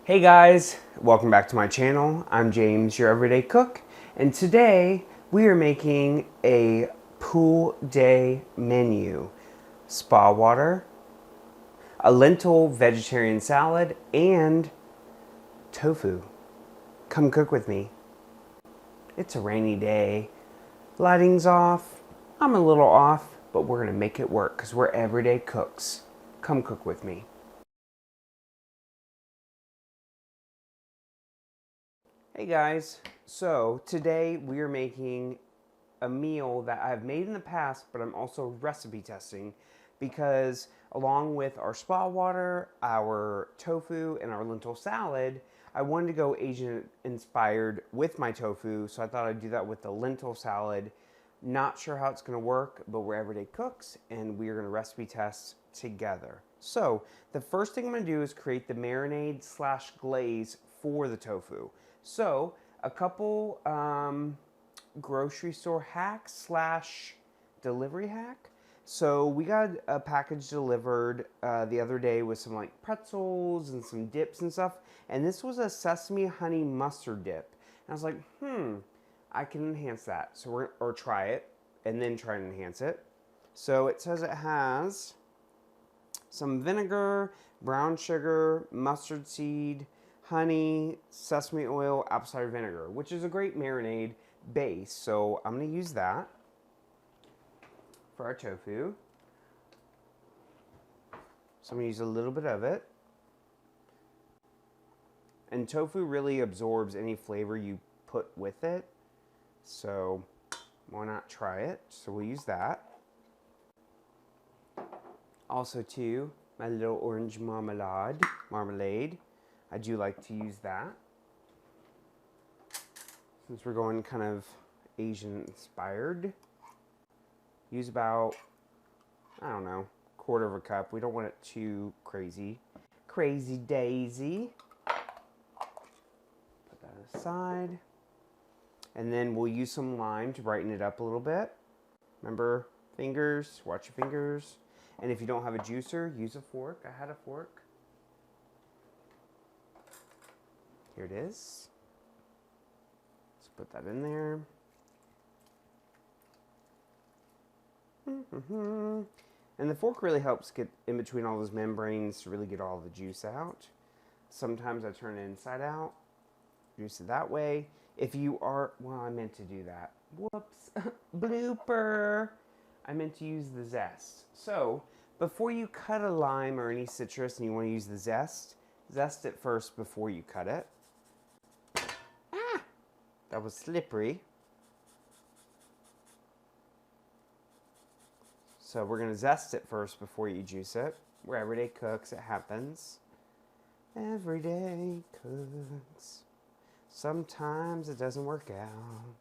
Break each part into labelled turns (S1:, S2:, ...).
S1: Hey guys, welcome back to my channel. I'm James, your everyday cook, and today we are making a pool day menu. Spa water, a lentil vegetarian salad, and tofu. Come cook with me. It's a rainy day. Lighting's off. I'm a little off, but we're gonna make it work because we're everyday cooks. Come cook with me. Hey guys, so today we are making a meal that I've made in the past, but I'm also recipe testing because along with our spa water, our tofu, and our lentil salad, I wanted to go Asian inspired with my tofu, so I thought I'd do that with the lentil salad. Not sure how it's going to work, but we're everyday cooks and we are going to recipe test together. So the first thing I'm going to do is create the marinade slash glaze for the tofu. So a couple grocery store hack slash delivery hack. So we got a package delivered the other day with some like pretzels and some dips and stuff. And this was a sesame honey mustard dip. And I was like, I can enhance that. So or try it and then try and enhance it. So it says it has some vinegar, brown sugar, mustard seed, honey, sesame oil, apple cider vinegar, which is a great marinade base. So I'm going to use that for our tofu. So I'm going to use a little bit of it. And tofu really absorbs any flavor you put with it. So why not try it? So we'll use that. Also too, my little orange marmalade. I do like to use that. Since we're going kind of Asian inspired. Use about, I don't know, quarter of a cup. We don't want it too crazy. Crazy daisy. Put that aside. And then we'll use some lime to brighten it up a little bit. Remember, fingers, watch your fingers. And if you don't have a juicer, use a fork. I had a fork. Here it is. Let's put that in there. And the fork really helps get in between all those membranes to really get all the juice out. Sometimes I turn it inside out, juice it that way. If you are, well, I meant to do that. Whoops, blooper. I meant to use the zest. So before you cut a lime or any citrus and you want to use the zest it first before you cut it. Ah, that was slippery. So we're going to zest it first before you juice it. We're everyday cooks, it happens. Everyday cooks. Sometimes it doesn't work out.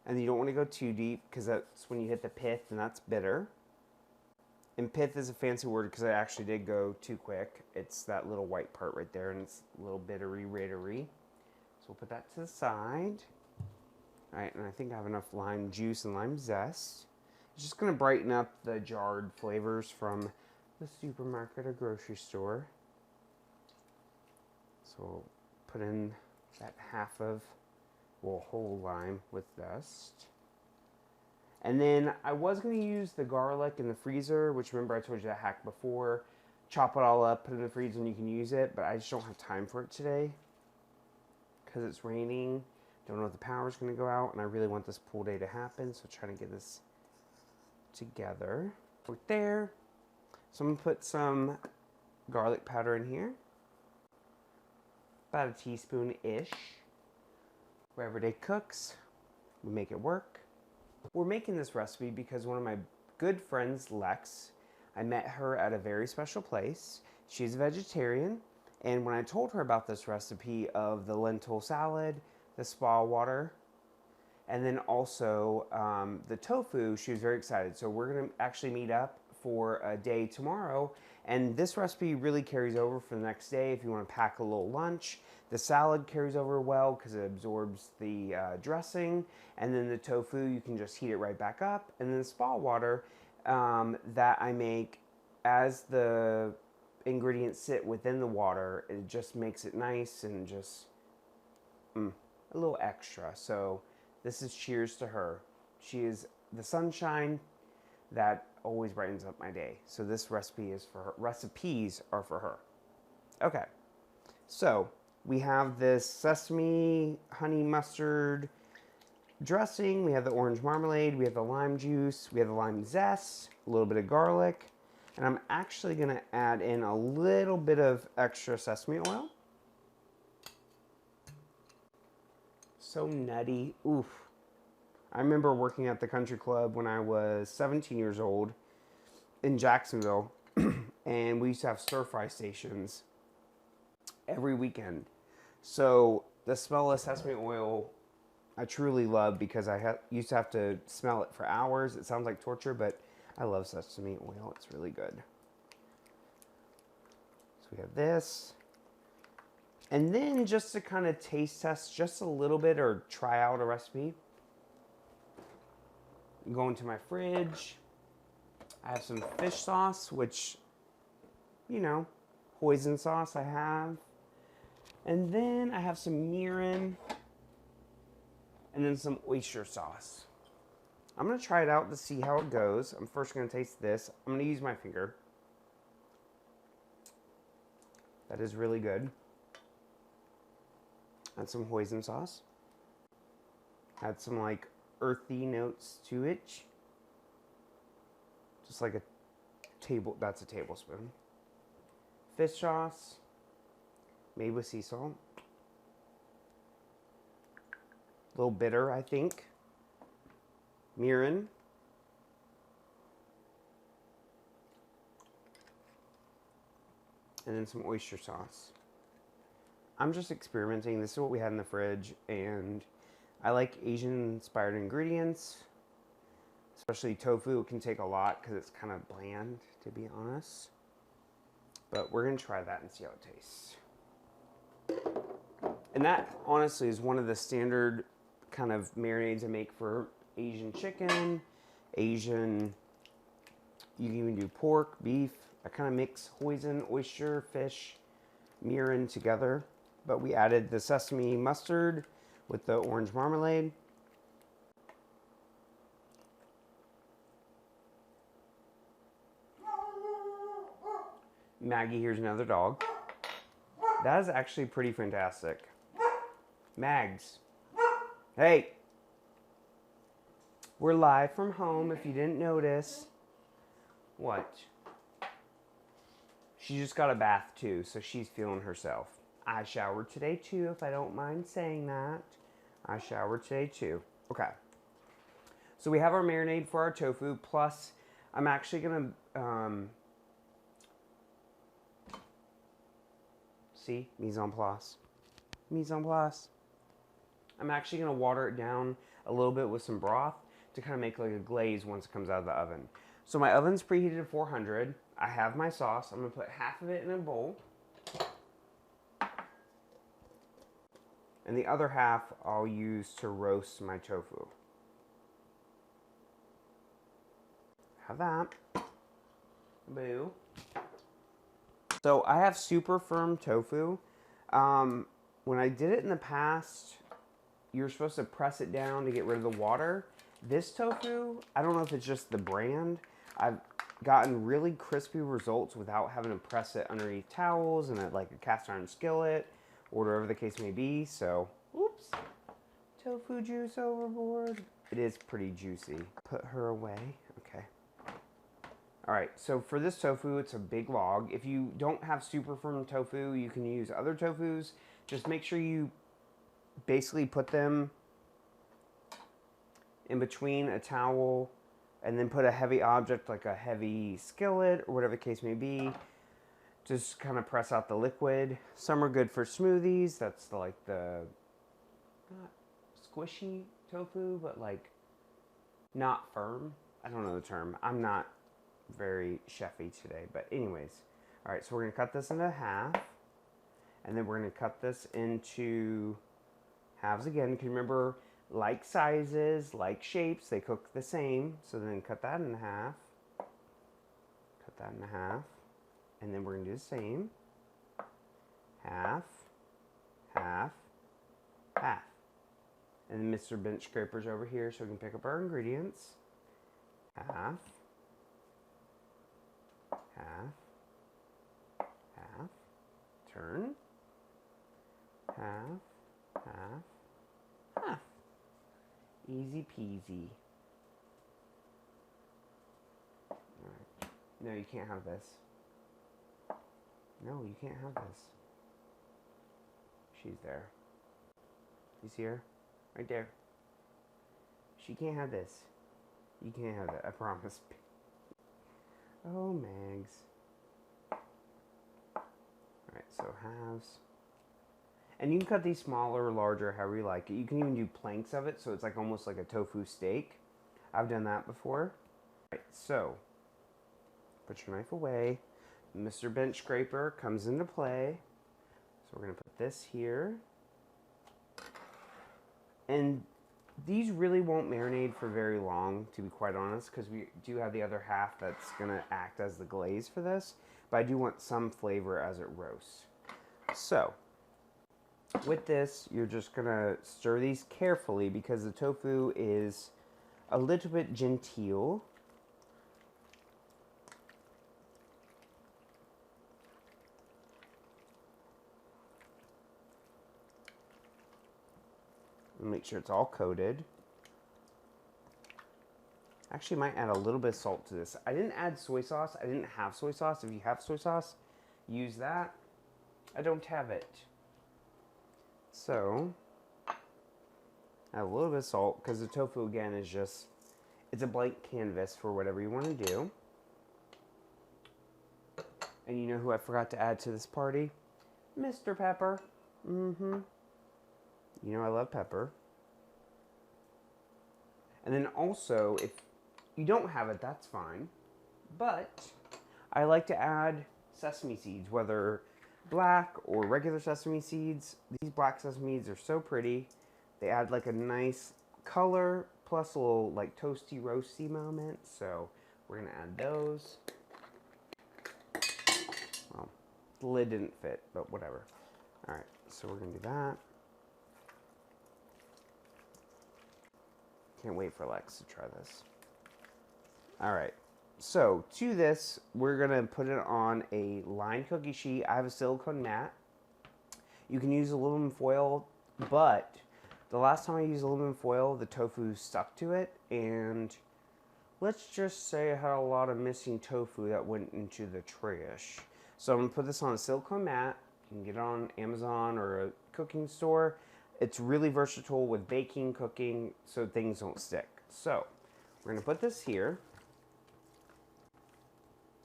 S1: And you don't want to go too deep because that's when you hit the pith and that's bitter. And pith is a fancy word because I actually did go too quick. It's that little white part right there and it's a little bittery. So we'll put that to the side. All right, and I think I have enough lime juice and lime zest. It's just going to brighten up the jarred flavors from the supermarket or grocery store. So we'll put in that whole lime with zest. And then I was going to use the garlic in the freezer, which remember I told you that hack before. Chop it all up, put it in the freezer, and you can use it. But I just don't have time for it today because it's raining. Don't know if the power's going to go out, and I really want this pool day to happen. So trying to get this together. Right there. So I'm going to put some garlic powder in here. About a teaspoon-ish. We're everyday cooks. We make it work. We're making this recipe because one of my good friends, Lex, I met her at a very special place. She's a vegetarian, and when I told her about this recipe of the lentil salad, the spa water, and then also the tofu, she was very excited. So we're going to actually meet up for a day tomorrow. And this recipe really carries over for the next day if you want to pack a little lunch. The salad carries over well because it absorbs the dressing. And then the tofu, you can just heat it right back up. And then the spa water that I make as the ingredients sit within the water, it just makes it nice and just a little extra. So this is cheers to her. She is the sunshine that always brightens up my day. So this recipe is for her. Recipes are for her. Okay. So we have this sesame honey mustard dressing. We have the orange marmalade. We have the lime juice. We have the lime zest. A little bit of garlic. And I'm actually going to add in a little bit of extra sesame oil. So nutty. Oof. I remember working at the country club when I was 17 years old in Jacksonville, and we used to have stir-fry stations every weekend. So the smell of sesame oil, I truly love, because I used to have to smell it for hours. It sounds like torture, but I love sesame oil. It's really good. So we have this. And then just to kind of taste test just a little bit or try out a recipe, go into my fridge. I have some fish sauce, which, you know, hoisin sauce I have. And then I have some mirin. And then some oyster sauce. I'm going to try it out to see how it goes. I'm first going to taste this. I'm going to use my finger. That is really good. Add some hoisin sauce. Add some like earthy notes to it. Just like that's a tablespoon. Fish sauce, made with sea salt. A little bitter, I think. Mirin. And then some oyster sauce. I'm just experimenting. This is what we had in the fridge, and I like Asian-inspired ingredients, especially tofu. It can take a lot because it's kind of bland, to be honest. But we're going to try that and see how it tastes. And that, honestly, is one of the standard kind of marinades I make for Asian chicken, Asian, you can even do pork, beef. I kind of mix hoisin, oyster, fish, mirin together. But we added the sesame mustard with the orange marmalade. Maggie, here's another dog. That is actually pretty fantastic. Mags. Hey. We're live from home, if you didn't notice. What? She just got a bath too, so she's feeling herself. I showered today too, if I don't mind saying that. I showered today too. Okay. So we have our marinade for our tofu, plus I'm actually going to, see, mise en place. Mise en place. I'm actually going to water it down a little bit with some broth to kind of make like a glaze once it comes out of the oven. So my oven's preheated to 400. I have my sauce. I'm going to put half of it in a bowl. And the other half I'll use to roast my tofu. Have that. Boo. So I have super firm tofu. When I did it in the past, you're supposed to press it down to get rid of the water. This tofu, I don't know if it's just the brand. I've gotten really crispy results without having to press it underneath towels and like a cast iron skillet or whatever the case may be. So, oops, tofu juice overboard. It is pretty juicy. Put her away. Okay. All right, so for this tofu, it's a big log. If you don't have super firm tofu, you can use other tofus. Just make sure you basically put them in between a towel and then put a heavy object like a heavy skillet or whatever the case may be. Just kind of press out the liquid. Some are good for smoothies. That's like the not squishy tofu, but like not firm. I don't know the term. I'm not very chefy today, but anyways. All right, so we're gonna cut this into half, and then we're gonna cut this into halves again. You can remember, like sizes, like shapes, they cook the same. So then cut that in half. Cut that in half. And then we're going to do the same. Half, half, half. And then Mr. Bench Scraper's over here so we can pick up our ingredients. Half, half, half, turn, half, half, half. Easy peasy. Right. No, you can't have this. No, you can't have this. She's there. You see her? Right there. She can't have this. You can't have it, I promise. Oh, Mags. Alright, so halves. And you can cut these smaller or larger, however you like it. You can even do planks of it, so it's like almost like a tofu steak. I've done that before. Alright, so put your knife away. Mr. Bench Scraper comes into play. So we're going to put this here. And these really won't marinate for very long, to be quite honest, because we do have the other half that's going to act as the glaze for this. But I do want some flavor as it roasts. So, with this, you're just going to stir these carefully because the tofu is a little bit genteel. Make sure it's all coated. Actually, might add a little bit of salt to this. I didn't add soy sauce. I didn't have soy sauce. If you have soy sauce, use that. I don't have it. So, add a little bit of salt because the tofu, again, is just, it's a blank canvas for whatever you want to do. And you know who I forgot to add to this party? Mr. Pepper. You know I love pepper. And then also, if you don't have it, that's fine. But I like to add sesame seeds, whether black or regular sesame seeds. These black sesame seeds are so pretty. They add like a nice color, plus a little like toasty, roasty moment. So we're gonna add those. Well, the lid didn't fit, but whatever. All right, so we're gonna do that. Can't wait for Lex to try this. All right, so to this, we're gonna put it on a lined cookie sheet. I have a silicone mat. You can use aluminum foil, but the last time I used aluminum foil, the tofu stuck to it, and let's just say I had a lot of missing tofu that went into the trash. So I'm gonna put this on a silicone mat. You can get it on Amazon or a cooking store. It's really versatile with baking, cooking, so things don't stick. So, we're going to put this here.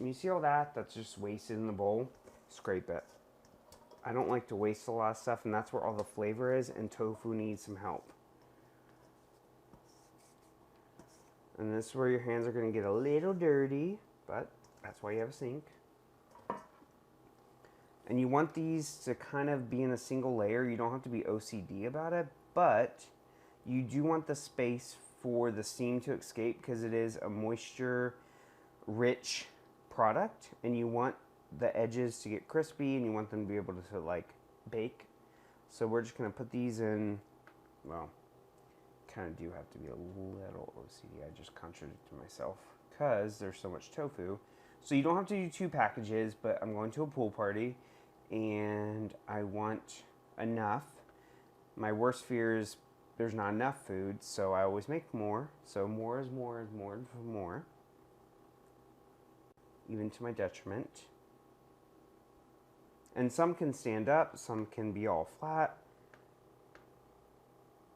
S1: And you see all that? That's just wasted in the bowl. Scrape it. I don't like to waste a lot of stuff, and that's where all the flavor is, and tofu needs some help. And this is where your hands are going to get a little dirty, but that's why you have a sink. And you want these to kind of be in a single layer. You don't have to be OCD about it, but you do want the space for the steam to escape because it is a moisture-rich product, and you want the edges to get crispy, and you want them to be able to like bake. So we're just going to put these in, well, kind of do have to be a little OCD. I just contradicted myself because there's so much tofu. So you don't have to do 2 packages, but I'm going to a pool party, and I want enough. My worst fear is there's not enough food, so I always make more. So more is more is more is more, even to my detriment. And some can stand up, some can be all flat.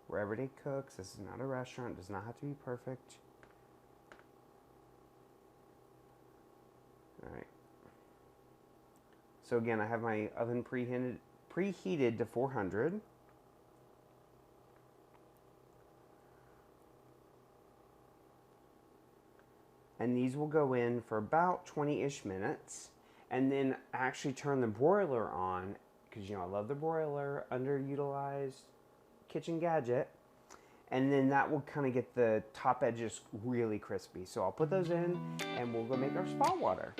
S1: We're everyday cooks. This is not a restaurant. It does not have to be perfect. All right. So again, I have my oven preheated to 400. And these will go in for about 20-ish minutes. And then actually turn the broiler on, because you know I love the broiler, underutilized kitchen gadget. And then that will kind of get the top edges really crispy. So I'll put those in and we'll go make our spa water.